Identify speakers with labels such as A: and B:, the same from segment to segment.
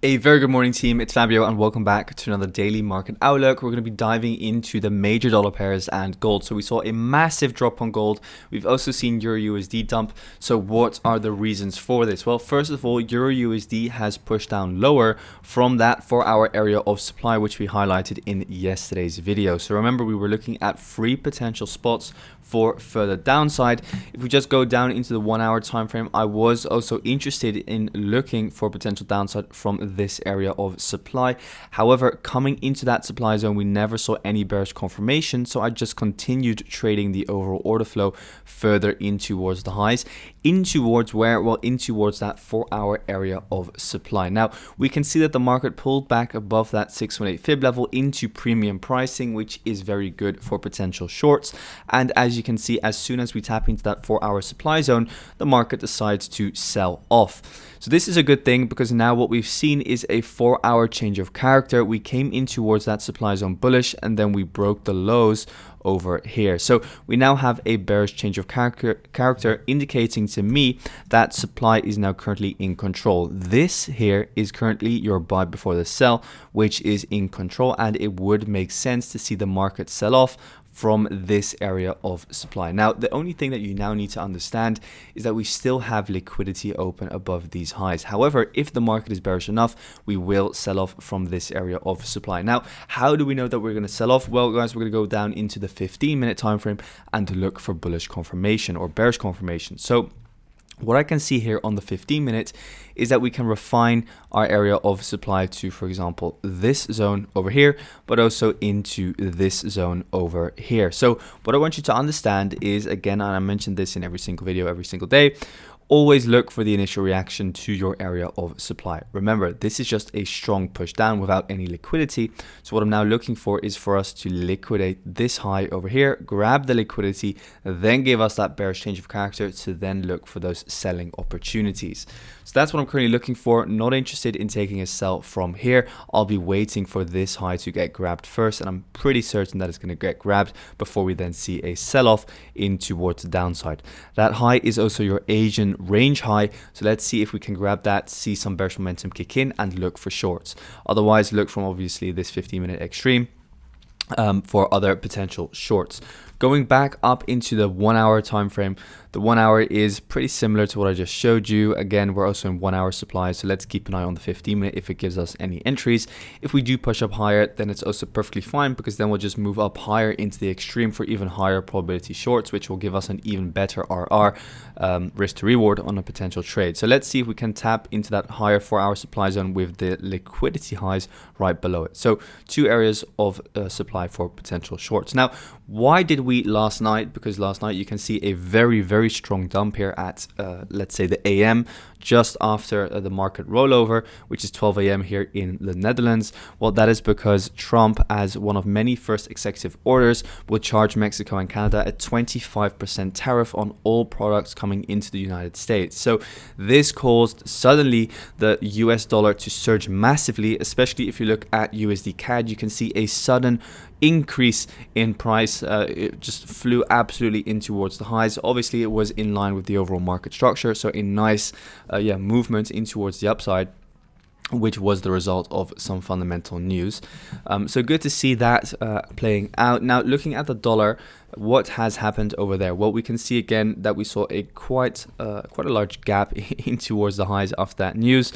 A: A very good morning, team. It's Fabio and welcome back to another daily market outlook. We're going to be diving into the major dollar pairs and gold. So we saw a massive drop on gold. We've also seen EURUSD dump. So what are the reasons for this? Well, first of all, EURUSD has pushed down lower from that 4-hour area of supply, which we highlighted in yesterday's video. So remember, we were looking at 3 potential spots for further downside. If we just go down into the 1-hour time frame, I was also interested in looking for potential downside from this area of supply. However, coming into that supply zone, we never saw any bearish confirmation, so I just continued trading the overall order flow further in towards the highs, in towards where? Well, in towards that 4-hour area of supply. Now we can see that the market pulled back above that 618 fib level into premium pricing, which is very good for potential shorts. And as you can see, as soon as we tap into that 4-hour supply zone, the market decides to sell off. So this is a good thing, because now what we've seen is a 4-hour change of character. We came in towards that supply zone bullish, and then we broke the lows over here. So we now have a bearish change of character, indicating to me that supply is now currently in control. This here is currently your buy before the sell, which is in control, and it would make sense to see the market sell off from this area of supply. Now, the only thing that you now need to understand is that we still have liquidity open above these highs. However, if the market is bearish enough, we will sell off from this area of supply. Now, how do we know that we're going to sell off? Well, guys, we're going to go down into the 15-minute time frame and look for bullish confirmation or bearish confirmation. So what I can see here on the 15-minute is that we can refine our area of supply to, for example, this zone over here, but also into this zone over here. So what I want you to understand is, again, and I mentioned this in every single video, every single day, always look for the initial reaction to your area of supply. Remember, this is just a strong push down without any liquidity. So what I'm now looking for is for us to liquidate this high over here, grab the liquidity, then give us that bearish change of character to then look for those selling opportunities. So that's what I'm currently looking for. Not interested in taking a sell from here. I'll be waiting for this high to get grabbed first, and I'm pretty certain that it's going to get grabbed before we then see a sell-off in towards the downside. That high is also your Asian range high, so let's see if we can grab that, see some bearish momentum kick in, and look for shorts. Otherwise, look from obviously this 15-minute extreme for other potential shorts. Going back up into the 1-hour time frame, the 1 hour is pretty similar to what I just showed you. Again, we're also in 1-hour supply, so let's keep an eye on the 15-minute if it gives us any entries. If we do push up higher, then it's also perfectly fine, because then we'll just move up higher into the extreme for even higher probability shorts, which will give us an even better RR, risk to reward, on a potential trade. So let's see if we can tap into that higher 4-hour supply zone with the liquidity highs right below it. So 2 areas of supply for potential shorts. Now, why did we last night? Because last night you can see a very strong dump here at let's say the AM, just after the market rollover, which is 12 a.m. here in the Netherlands. Well, that is because Trump, as one of many first executive orders, will charge Mexico and Canada a 25% tariff on all products coming into the United States. So this caused suddenly the US dollar to surge massively, especially if you look at USDCAD. You can see a sudden increase in price. It just flew absolutely in towards the highs. Obviously, it was in line with the overall market structure, so a nice movement in towards the upside, which was the result of some fundamental news. So good to see that playing out. Now, looking at the dollar, what has happened over there? Well, we can see again that we saw a quite a large gap in towards the highs after that news.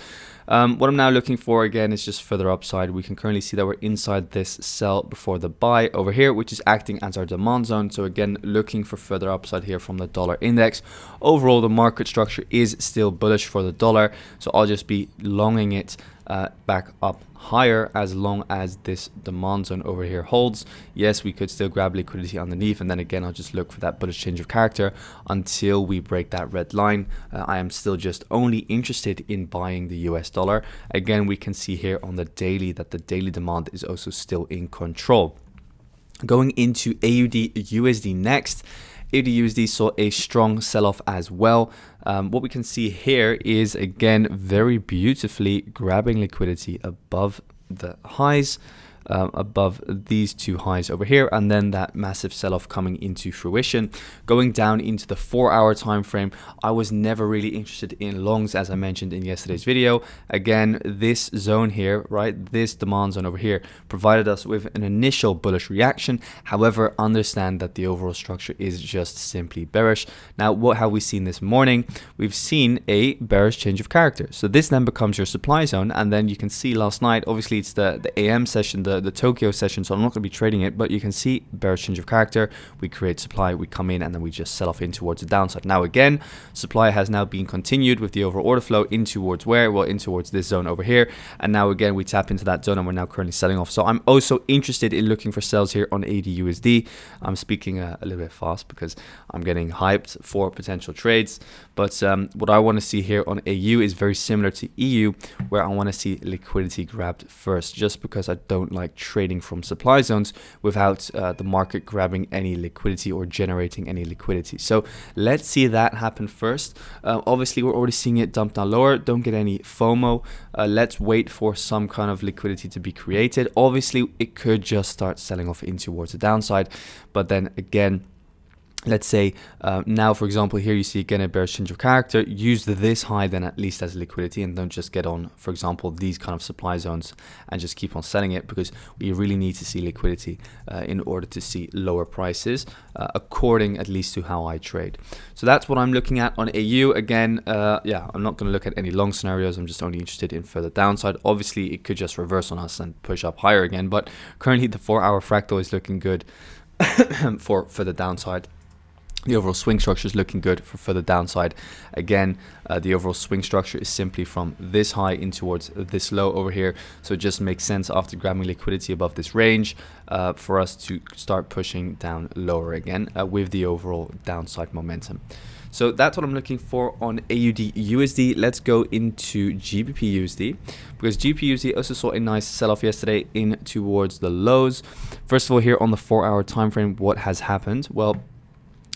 A: What I'm now looking for again is just further upside. We can currently see that we're inside this sell before the buy over here, which is acting as our demand zone. So again, looking for further upside here from the dollar index. Overall, the market structure is still bullish for the dollar, so I'll just be longing it back up higher as long as this demand zone over here holds. Yes, we could still grab liquidity underneath, and then again I'll just look for that bullish change of character until we break that red line. I am still just only interested in buying the US dollar. Again, we can see here on the daily that the daily demand is also still in control. Going into AUDUSD next. AUDUSD saw a strong sell-off as well. What we can see here is, again, very beautifully grabbing liquidity above the highs. above these two highs over here, and then that massive sell-off coming into fruition. Going down into the 4-hour time frame, I was never really interested in longs, as I mentioned in yesterday's video. Again, this zone here, right, this demand zone over here provided us with an initial bullish reaction. However, understand that the overall structure is just simply bearish. Now, what have we seen this morning? We've seen a bearish change of character. So this then becomes your supply zone, and then you can see last night, obviously it's the AM session, the Tokyo session, so I'm not going to be trading it, but you can see bearish change of character. We create supply, we come in, and then we just sell off in towards the downside. Now again, supply has now been continued with the overall order flow in towards where? Well, in towards this zone over here, and now again we tap into that zone, and we're now currently selling off. So I'm also interested in looking for sells here on AUDUSD. I'm speaking a little bit fast because I'm getting hyped for potential trades, but what I want to see here on AU is very similar to EU, where I want to see liquidity grabbed first, just because I don't like trading from supply zones without the market grabbing any liquidity or generating any liquidity. So let's see that happen first. Obviously we're already seeing it dump down lower. Don't get any FOMO. Let's wait for some kind of liquidity to be created. Obviously it could just start selling off in towards the downside, but then again, let's say now, for example, here you see again a bearish change of character. Use this high then at least as liquidity, and don't just get on, for example, these kind of supply zones and just keep on selling it, because we really need to see liquidity in order to see lower prices, according at least to how I trade. So that's what I'm looking at on AU. Again, yeah, I'm not going to look at any long scenarios. I'm just only interested in further downside. Obviously, it could just reverse on us and push up higher again, but currently the 4-hour fractal is looking good for the downside. The overall swing structure is looking good for further downside. Again, the overall swing structure is simply from this high in towards this low over here. So it just makes sense after grabbing liquidity above this range for us to start pushing down lower again with the overall downside momentum. So that's what I'm looking for on AUDUSD. Let's go into GBPUSD, because GBPUSD also saw a nice sell-off yesterday in towards the lows. First of all, here on the 4-hour time frame, what has happened? Well,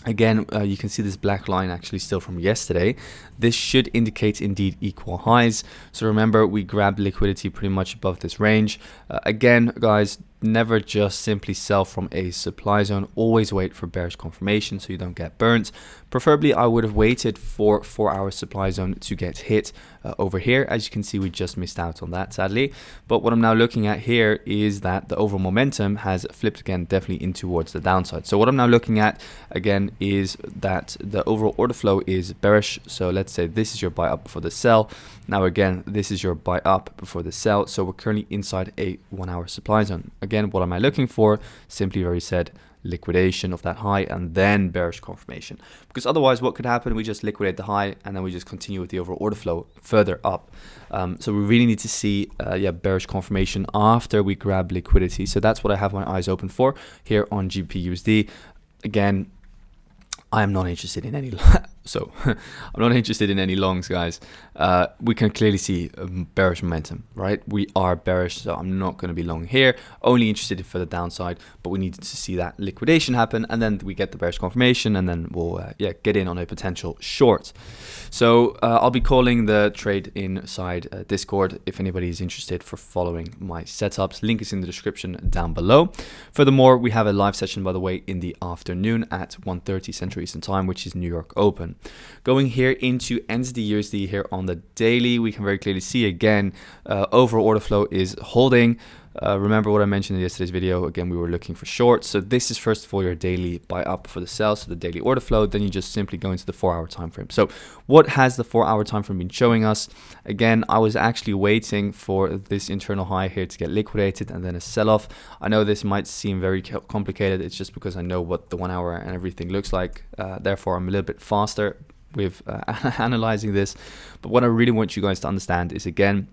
A: again, you can see this black line actually still from yesterday. This should indicate indeed equal highs. So remember, we grabbed liquidity pretty much above this range. Again, guys, never just simply sell from a supply zone. Always wait for bearish confirmation so you don't get burnt. Preferably, I would have waited for 4-hour supply zone to get hit over here. As you can see, we just missed out on that, sadly. But what I'm now looking at here is that the overall momentum has flipped again, definitely in towards the downside. So what I'm now looking at again is that the overall order flow is bearish. So let's say this is your buy up before the sell. Now again, this is your buy up before the sell. So we're currently inside a 1-hour supply zone. Again, what am I looking for? Simply very said, liquidation of that high and then bearish confirmation, because otherwise what could happen, we just liquidate the high and then we just continue with the overall order flow further up. So we really need to see bearish confirmation after we grab liquidity. So that's what I have my eyes open for here on GBPUSD. Again, I am not interested in any so I'm not interested in any longs, guys. We can clearly see bearish momentum, right? We are bearish, so I'm not going to be long here. Only interested in further downside, but we need to see that liquidation happen, and then we get the bearish confirmation, and then we'll get in on a potential short. So I'll be calling the trade inside Discord if anybody is interested for following my setups. Link is in the description down below. Furthermore, we have a live session, by the way, in the afternoon at 1:30 Central Eastern Time, which is New York Open. Going here into NZDUSD here on the daily, we can very clearly see again, overall order flow is holding. Remember what I mentioned in yesterday's video. Again, we were looking for shorts. So this is first of all your daily buy up for the sell, so the daily order flow. Then you just simply go into the 4-hour time frame. So what has the 4-hour time frame been showing us? Again, I was actually waiting for this internal high here to get liquidated and then a sell-off. I know this might seem very complicated. It's just because I know what the 1 hour and everything looks like. Therefore, I'm a little bit faster with analyzing this. But what I really want you guys to understand is, again,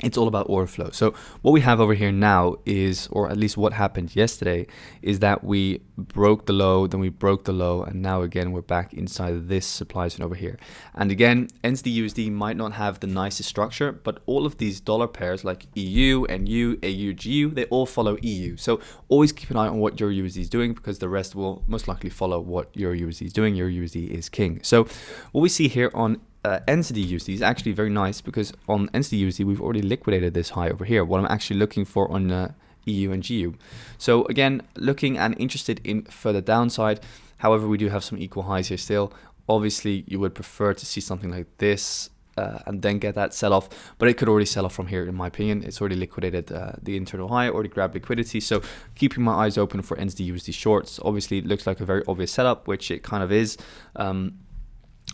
A: it's all about order flow. So what we have over here now is, or at least what happened yesterday, is that we broke the low, then we broke the low, and now again we're back inside this supply zone over here. And again, NZDUSD might not have the nicest structure, but all of these dollar pairs like EU, NU, AU, GU, they all follow EU. So always keep an eye on what EURUSD is doing, because the rest will most likely follow what EURUSD is doing. EURUSD is king. So what we see here on NZDUSD is actually very nice, because on NZDUSD we've already liquidated this high over here. What I'm actually looking for on EU and GU. So again, looking and interested in further downside. However, we do have some equal highs here still. Obviously, you would prefer to see something like this and then get that sell off, but it could already sell off from here in my opinion. It's already liquidated the internal high, already grabbed liquidity. So keeping my eyes open for NZDUSD shorts. Obviously, it looks like a very obvious setup, which it kind of is.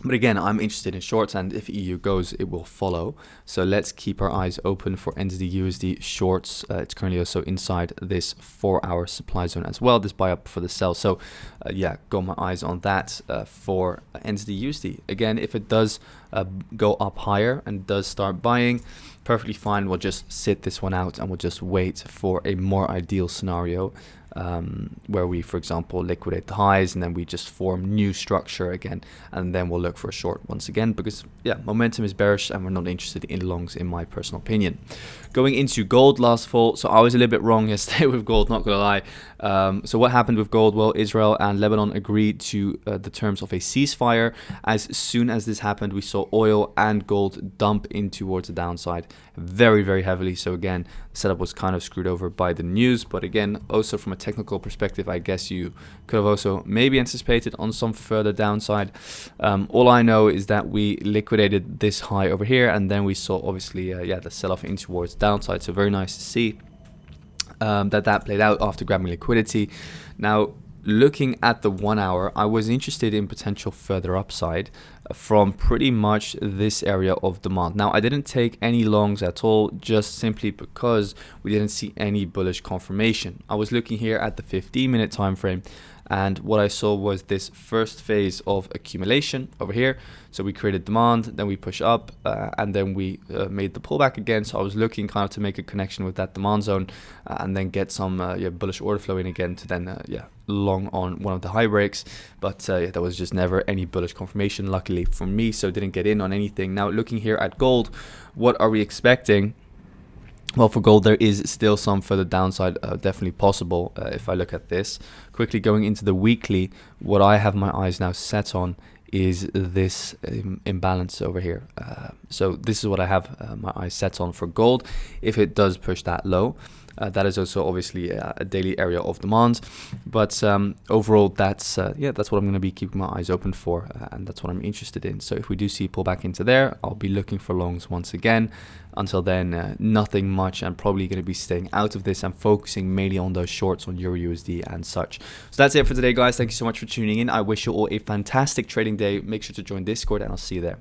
A: But again, I'm interested in shorts, and if EU goes, it will follow. So let's keep our eyes open for NZDUSD shorts. It's currently also inside this 4-hour supply zone as well, this buy up for the sell. So yeah, got my eyes on that for NZDUSD. Again, if it does go up higher and does start buying, perfectly fine. We'll just sit this one out and we'll just wait for a more ideal scenario. Where we, for example, liquidate the highs and then we just form new structure again, and then we'll look for a short once again, because yeah, momentum is bearish and we're not interested in longs in my personal opinion. Going into gold last fall, so I was a little bit wrong yesterday with gold, not gonna lie. So what happened with gold? Well, Israel and Lebanon agreed to the terms of a ceasefire. As soon as this happened, we saw oil and gold dump in towards the downside very, very heavily. So again, the setup was kind of screwed over by the news, but again, also from a technical perspective, I guess you could have also maybe anticipated on some further downside. All I know is that we liquidated this high over here, and then we saw obviously yeah, the sell-off in towards downside. So very nice to see that played out after grabbing liquidity. Now, looking at the 1 hour, I was interested in potential further upside from pretty much this area of demand. Now, I didn't take any longs at all, just simply because we didn't see any bullish confirmation. I was looking here at the 15-minute time frame, and what I saw was this first phase of accumulation over here. So we created demand, then we push up, and then we made the pullback again. So I was looking kind of to make a connection with that demand zone and then get some yeah, bullish order flow in again to then yeah, long on one of the high breaks. But yeah, there was just never any bullish confirmation, luckily for me, so didn't get in on anything. Now, looking here at gold, what are we expecting? Well, for gold, there is still some further downside definitely possible if I look at this. Quickly going into the weekly, what I have my eyes now set on is this imbalance over here. So this is what I have my eyes set on for gold. If it does push that low, that is also obviously a daily area of demand, but overall that's yeah, that's what I'm going to be keeping my eyes open for, and that's what I'm interested in. So if we do see pullback into there, I'll be looking for longs once again. Until then, nothing much. I'm probably going to be staying out of this and focusing mainly on those shorts on EURUSD and such. So that's it for today, guys. Thank you so much for tuning in. I wish you all a fantastic trading day. Make sure to join Discord, and I'll see you there.